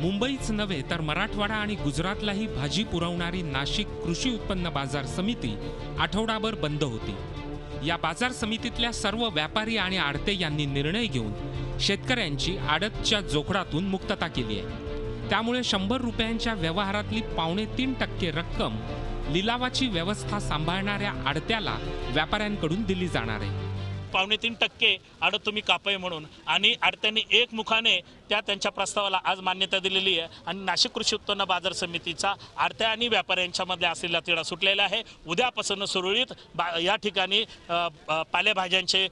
मुंबईच नव्हे तर मराठवाडा आणि गुजरातलाही भाजी पुरवणारी नाशिक कृषी उत्पन्न बाजार समिती आठवडाभर बंद होती। या बाजार समितीतल्या सर्व व्यापारी आणि आडते यांनी निर्णय घेऊन शेतकऱ्यांची आडतच्या जोखडातून मुक्तता केली आहे। त्यामुळे 100 रुपयांच्या व्यवहारातली 2.5% रक्कम लिलावाची व्यवस्था सांभाळणाऱ्या आडत्याला व्यापाऱ्यांकडून दिली जाणार आहे। 2.5% आडत तुम्ही कापाय म्हणून आणि आडत्यांनी एकमुखाने त्यांच्या प्रस्तावाला आज मान्यता दिलेली आहे आणि नाशिक कृषी उत्पन्न बाजार समितीचा आडत्या आणि व्यापाऱ्यांच्या मध्ये असलेला तिढा सुटलेला आहे। उद्यापासून सुरळीत या ठिकाणी पालेभाज्यांचे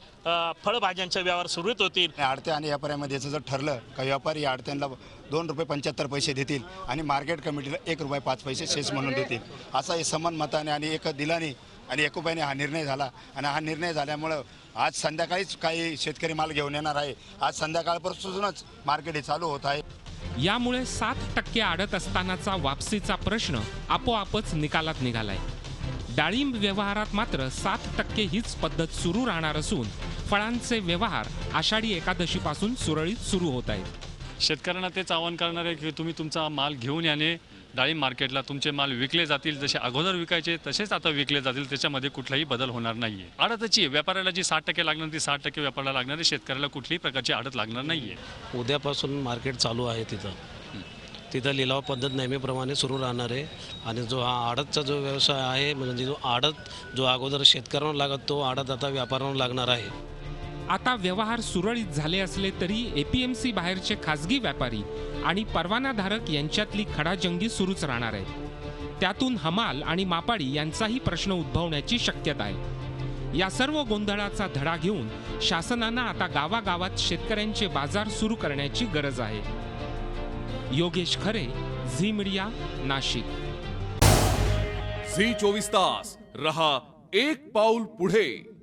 फळभाज्यांचे व्यवहार सुरळीत होतील। आडत्या आणि व्यापाऱ्यांमध्ये जर ठरलं का व्यापारी आडत्यांना ₹2.75 देतील आणि मार्केट कमिटीला ₹1.05 शेष म्हणून देतील, असा हे समान मताने आणि एक दिलाने आणि एकोप्याने हा निर्णय झाला आणि हा निर्णय झाल्यामुळं आज संध्याकाळीच काही शेतकरी माल घेऊन येणार आहे। आज संध्याकाळपासूनच मार्केट हे चालू होत आहे। यामुळे 7% आडत असतानाचा वापसीचा प्रश्न आपोआपच निकालात निघालाय। डाळिंब व्यवहारात मात्र 7% हीच पद्धत सुरू राहणार असून फळांचे व्यवहार आषाढी एकादशीपासून सुरळीत सुरू होत आहेत। शेतकऱ्यांना तेच आवाहन करणार आहे की तुम्ही तुमचा माल घेऊन याने डाळिंब मार्केटला तुमचे माल विकले जातील, जसे अगोदर विकायचे तसेच आता विकले जातील, त्याच्यामध्ये कुठलाही बदल होणार नाहीये। आडतची व्यापाऱ्याला जी 60% लागणार ती 60% व्यापाऱ्याला लागणार आहे, शेतकऱ्याला कुठलीही प्रकारची आडत लागणार नाहीये। उद्यापासून मार्केट चालू आहे, तिथं लिलाव पद्धत नेहमीप्रमाणे सुरू राहणार आहे आणि जो हा आडतचा जो व्यवसाय आहे म्हणजे जो आडत जो अगोदर शेतकऱ्यांना लागत तो आडत आता व्यापाऱ्यांना लागणार आहे। आता व्यवहार सुरळीत झाले असले तरी एपीएमसी बाहेरचे खासगी व्यापारी आणि परवानाधारक यांच्यातली खडाजंगी सुरूच राहणार आहे। त्यातून हमाल आणि मापाडी यांचाही प्रश्न उद्भवण्याची शक्यता आहे। या सर्व गोंधळाचा धडा घेऊन शासनानं आता गावागावात शेतकऱ्यांचे बाजार सुरू करण्याची गरज आहे। योगेश खरे, झी मीडिया, नाशिक। झी 24 तास रहा एक पाऊल पुढे।